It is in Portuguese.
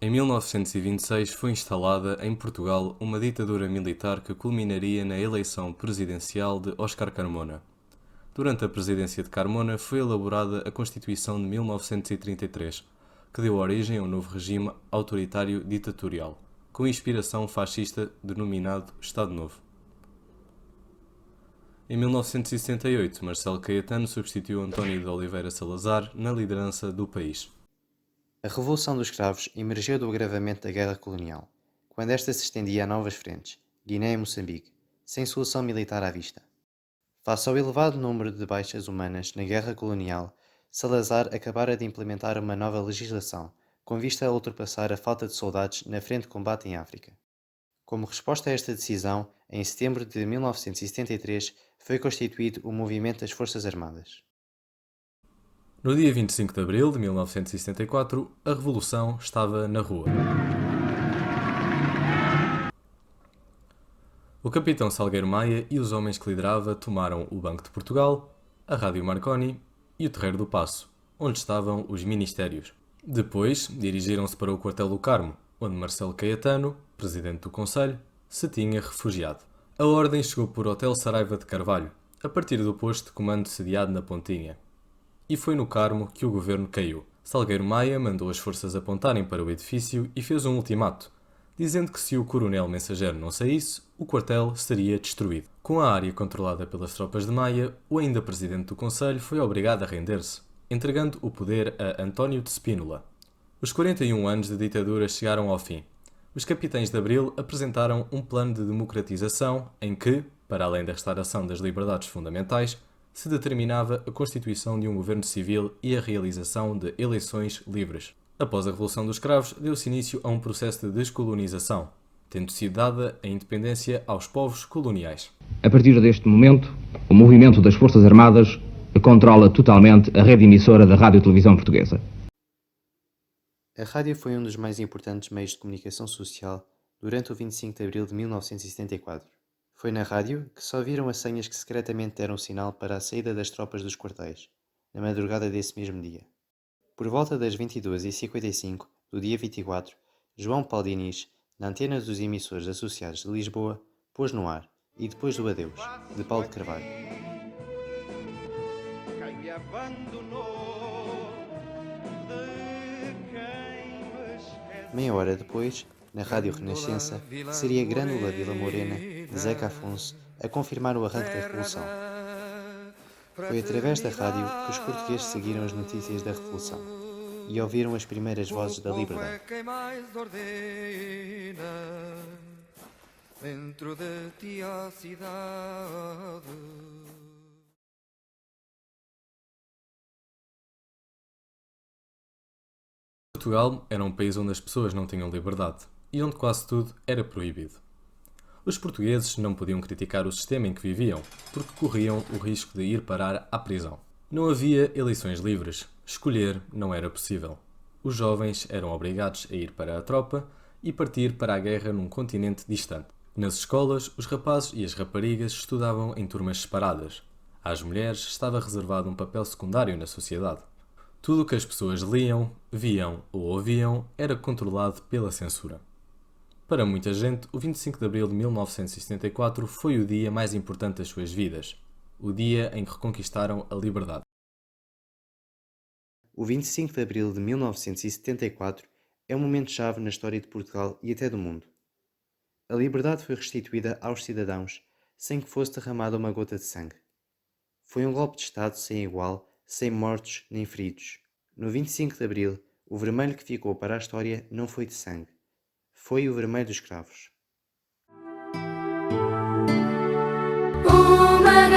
Em 1926 foi instalada em Portugal uma ditadura militar que culminaria na eleição presidencial de Óscar Carmona. Durante a presidência de Carmona foi elaborada a Constituição de 1933, que deu origem a um novo regime autoritário ditatorial, com inspiração fascista denominado Estado Novo. Em 1968, Marcelo Caetano substituiu António de Oliveira Salazar na liderança do país. A Revolução dos Cravos emergiu do agravamento da guerra colonial, quando esta se estendia a novas frentes, Guiné e Moçambique, sem solução militar à vista. Face ao elevado número de baixas humanas na guerra colonial, Salazar acabara de implementar uma nova legislação, com vista a ultrapassar a falta de soldados na frente de combate em África. Como resposta a esta decisão, em setembro de 1973 foi constituído o Movimento das Forças Armadas. No dia 25 de abril de 1974, a Revolução estava na rua. O capitão Salgueiro Maia e os homens que liderava tomaram o Banco de Portugal, a Rádio Marconi e o Terreiro do Paço, onde estavam os ministérios. Depois, dirigiram-se para o quartel do Carmo, onde Marcelo Caetano, presidente do Conselho, se tinha refugiado. A ordem chegou por Hotel Saraiva de Carvalho, a partir do posto de comando sediado na Pontinha. E foi no Carmo que o governo caiu. Salgueiro Maia mandou as forças apontarem para o edifício e fez um ultimato, dizendo que se o coronel mensageiro não saísse, o quartel seria destruído. Com a área controlada pelas tropas de Maia, o ainda presidente do Conselho foi obrigado a render-se, entregando o poder a António de Spínola. Os 41 anos de ditadura chegaram ao fim. Os capitães de Abril apresentaram um plano de democratização em que, para além da restauração das liberdades fundamentais, se determinava a constituição de um governo civil e a realização de eleições livres. Após a Revolução dos Cravos, deu-se início a um processo de descolonização, tendo sido dada a independência aos povos coloniais. A partir deste momento, o movimento das Forças Armadas controla totalmente a rede emissora da Rádio e Televisão Portuguesa. A rádio foi um dos mais importantes meios de comunicação social durante o 25 de abril de 1974. Foi na rádio que se ouviram as senhas que secretamente deram sinal para a saída das tropas dos quartéis, na madrugada desse mesmo dia. Por volta das 22h55 do dia 24, João Paulo Diniz, na antena dos emissores associados de Lisboa, pôs no ar E Depois do Adeus, de Paulo de Carvalho. Meia hora depois, na Rádio Renascença, seria Grândola Vila Morena, de Zeca Afonso, a confirmar o arranque da Revolução. Foi através da rádio que os portugueses seguiram as notícias da Revolução e ouviram as primeiras vozes da liberdade. Dentro de ti a cidade. Portugal era um país onde as pessoas não tinham liberdade e onde quase tudo era proibido. Os portugueses não podiam criticar o sistema em que viviam, porque corriam o risco de ir parar à prisão. Não havia eleições livres, escolher não era possível. Os jovens eram obrigados a ir para a tropa e partir para a guerra num continente distante. Nas escolas, os rapazes e as raparigas estudavam em turmas separadas. Às mulheres estava reservado um papel secundário na sociedade. Tudo o que as pessoas liam, viam ou ouviam era controlado pela censura. Para muita gente, o 25 de abril de 1974 foi o dia mais importante das suas vidas, o dia em que reconquistaram a liberdade. O 25 de abril de 1974 é um momento-chave na história de Portugal e até do mundo. A liberdade foi restituída aos cidadãos sem que fosse derramada uma gota de sangue. Foi um golpe de Estado sem igual, sem mortos nem feridos. No 25 de abril, o vermelho que ficou para a história não foi de sangue. Foi o vermelho dos cravos. Uma